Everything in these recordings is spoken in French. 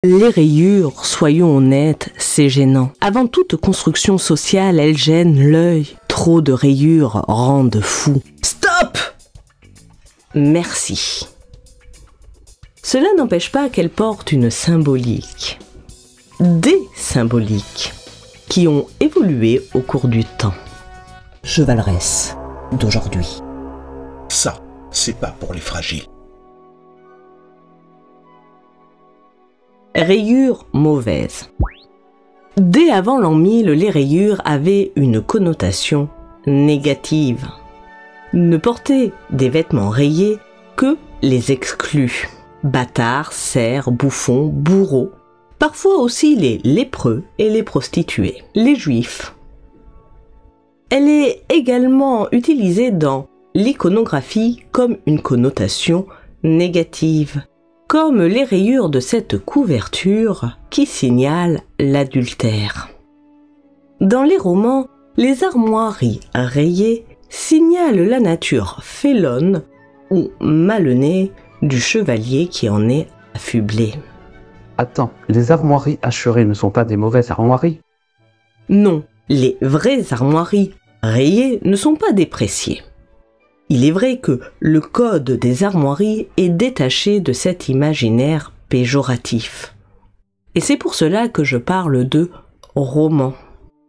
Les rayures, soyons honnêtes, c'est gênant. Avant toute construction sociale, elles gênent l'œil. Trop de rayures rendent fou. Stop! Merci. Cela n'empêche pas qu'elles portent une symbolique. Des symboliques qui ont évolué au cours du temps. Chevaleresse d'aujourd'hui. Ça, c'est pas pour les fragiles. Rayures mauvaises. Dès avant l'an 1000, les rayures avaient une connotation négative. Ne porter des vêtements rayés que les exclus. Bâtards, serfs, bouffons, bourreaux. Parfois aussi les lépreux et les prostituées, les juifs. Elle est également utilisée dans l'iconographie comme une connotation négative, comme les rayures de cette couverture qui signale l'adultère. Dans les romans, les armoiries rayées signalent la nature félonne ou malhonnée du chevalier qui en est affublé. Attends, les armoiries hachurées ne sont pas des mauvaises armoiries? Non, les vraies armoiries rayées ne sont pas dépréciées. Il est vrai que le code des armoiries est détaché de cet imaginaire péjoratif. Et c'est pour cela que je parle de roman.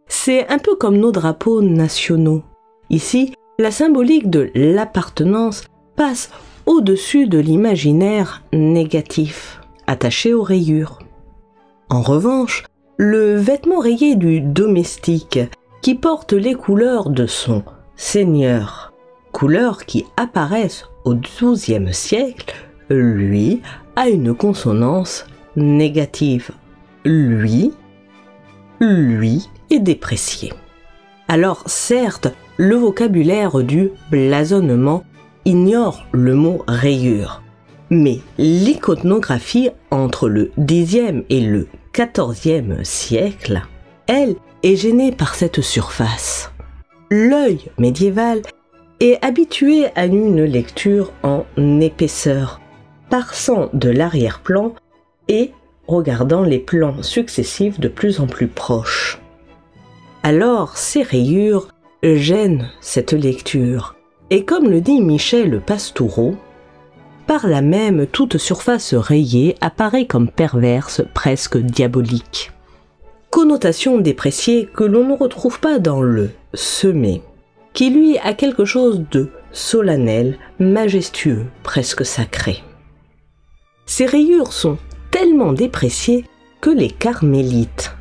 C'est un peu comme nos drapeaux nationaux. Ici, la symbolique de l'appartenance passe au-dessus de l'imaginaire négatif, attaché aux rayures. En revanche, le vêtement rayé du domestique, qui porte les couleurs de son seigneur, couleurs qui apparaissent au XIIe siècle, lui, a une consonance négative. Lui est déprécié. Alors certes, le vocabulaire du blasonnement ignore le mot rayure, mais l'iconographie entre le Xe et le XIVe siècle, elle, est gênée par cette surface. L'œil médiéval est habitué à une lecture en épaisseur, passant de l'arrière-plan et regardant les plans successifs de plus en plus proches. Alors ces rayures gênent cette lecture, et comme le dit Michel Pastoureau, par là même toute surface rayée apparaît comme perverse, presque diabolique. Connotation dépréciée que l'on ne retrouve pas dans le semé, qui lui a quelque chose de solennel, majestueux, presque sacré. Ces rayures sont tellement dépréciées que les carmélites,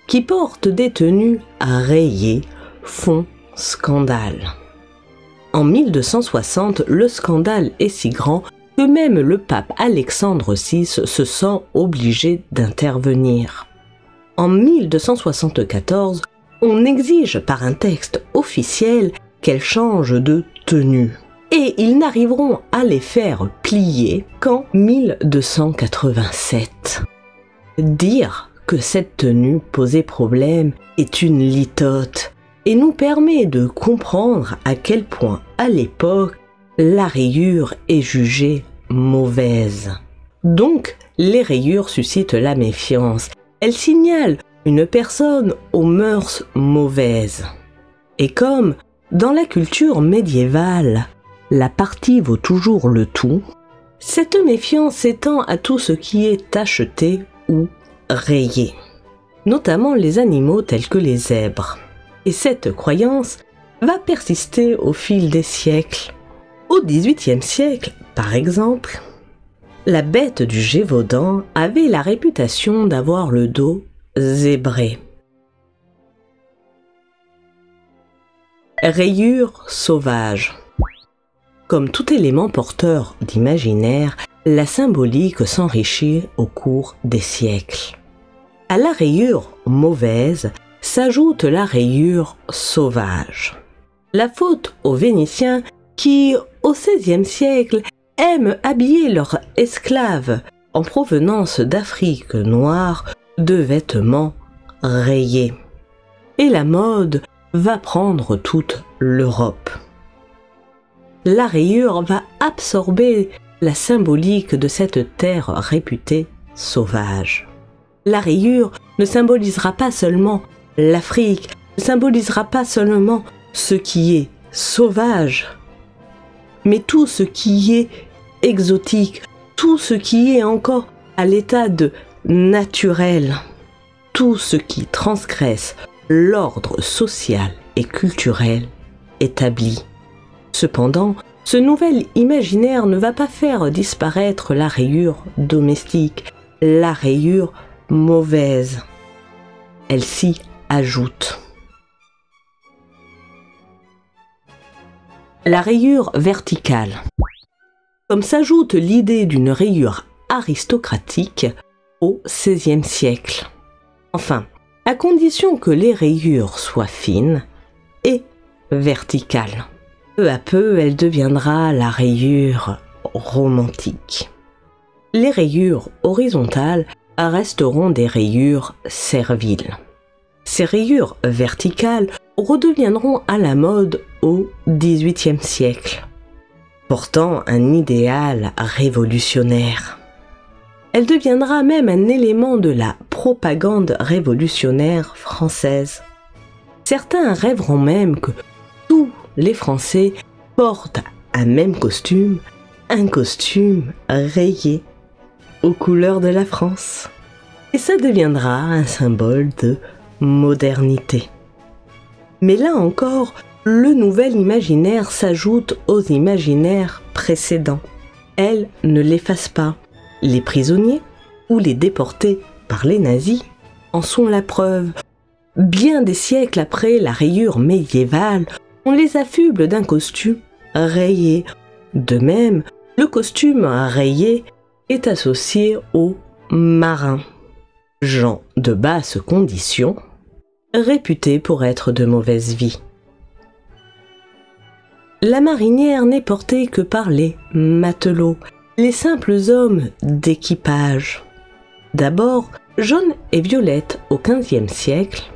qui portent des tenues rayées, font scandale. En 1260, le scandale est si grand que même le pape Alexandre VI se sent obligé d'intervenir. En 1274, on exige par un texte officiel qu'elles changent de tenue. Et ils n'arriveront à les faire plier qu'en 1287. Dire que cette tenue posait problème est une litote et nous permet de comprendre à quel point, à l'époque, la rayure est jugée mauvaise. Donc, les rayures suscitent la méfiance. Elles signalent une personne aux mœurs mauvaises. Et comme, dans la culture médiévale, la partie vaut toujours le tout, cette méfiance s'étend à tout ce qui est tacheté ou rayé, notamment les animaux tels que les zèbres. Et cette croyance va persister au fil des siècles. Au XVIIIe siècle, par exemple, la bête du Gévaudan avait la réputation d'avoir le dos zébré. Rayures sauvages. Comme tout élément porteur d'imaginaire, la symbolique s'enrichit au cours des siècles. À la rayure mauvaise s'ajoute la rayure sauvage. La faute aux Vénitiens qui, au XVIe siècle, aiment habiller leurs esclaves en provenance d'Afrique noire de vêtements rayés. Et la mode va prendre toute l'Europe. La rayure va absorber la symbolique de cette terre réputée sauvage. La rayure ne symbolisera pas seulement l'Afrique, ne symbolisera pas seulement ce qui est sauvage, mais tout ce qui est exotique, tout ce qui est encore à l'état de naturel, tout ce qui transgresse l'ordre social et culturel établi. Cependant, ce nouvel imaginaire ne va pas faire disparaître la rayure domestique, la rayure mauvaise. Elle s'y ajoute. La rayure verticale. Comme s'ajoute l'idée d'une rayure aristocratique au XVIe siècle. Enfin, à condition que les rayures soient fines et verticales. Peu à peu, elle deviendra la rayure romantique. Les rayures horizontales resteront des rayures serviles. Ces rayures verticales redeviendront à la mode au XVIIIe siècle, portant un idéal révolutionnaire. Elle deviendra même un élément de la propagande révolutionnaire française. Certains rêveront même que tous les Français portent un même costume, un costume rayé aux couleurs de la France. Et ça deviendra un symbole de modernité. Mais là encore, le nouvel imaginaire s'ajoute aux imaginaires précédents. Elle ne l'efface pas. Les prisonniers ou les déportés par les nazis en sont la preuve. Bien des siècles après la rayure médiévale, on les affuble d'un costume rayé. De même, le costume rayé est associé aux marins, gens de basse condition, réputés pour être de mauvaise vie. La marinière n'est portée que par les matelots, les simples hommes d'équipage. D'abord jaune et violette au XVe siècle,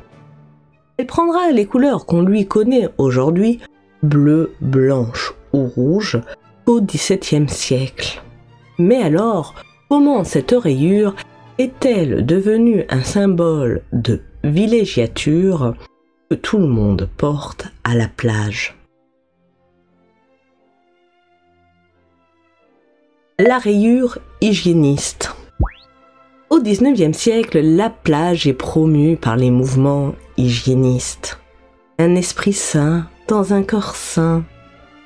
elle prendra les couleurs qu'on lui connaît aujourd'hui, bleu, blanche ou rouge, au XVIIe siècle. Mais alors, comment cette rayure est-elle devenue un symbole de villégiature que tout le monde porte à la plage? La rayure hygiéniste. Au XIXe siècle, la plage est promue par les mouvements hygiénistes. Un esprit sain dans un corps sain.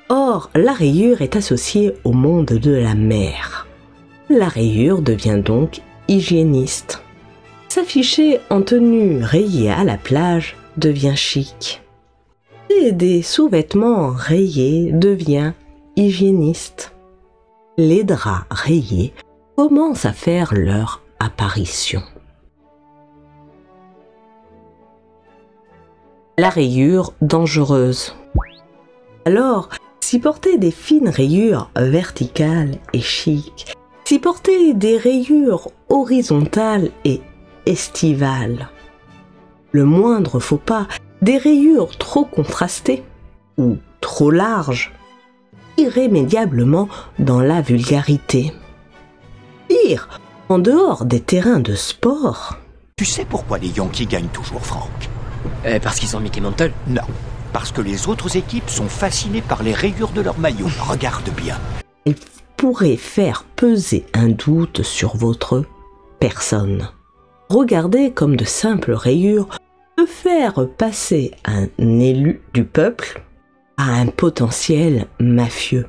Or, la rayure est associée au monde de la mer. La rayure devient donc hygiéniste. S'afficher en tenue rayée à la plage devient chic. Et des sous-vêtements rayés devient hygiéniste. Les draps rayés commencent à faire leur apparition. La rayure dangereuse. Alors, si porter des fines rayures verticales est chic, si porter des rayures horizontales est estival. Le moindre faux pas, des rayures trop contrastées ou trop larges, irrémédiablement dans la vulgarité. Pire, en dehors des terrains de sport. Tu sais pourquoi les Yankees gagnent toujours, Franck? Parce qu'ils ont Mickey Mantle? Non, parce que les autres équipes sont fascinées par les rayures de leurs maillots. Regarde bien. Elle pourrait faire peser un doute sur votre personne. Regarder comme de simples rayures peut faire passer un élu du peuple à un potentiel mafieux.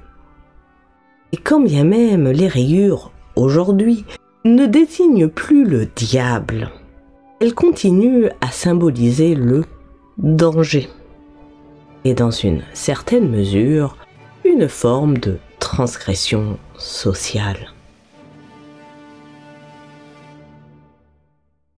Et quand bien même les rayures, aujourd'hui, ne désignent plus le diable, elles continuent à symboliser le danger. Et dans une certaine mesure, une forme de transgression sociale.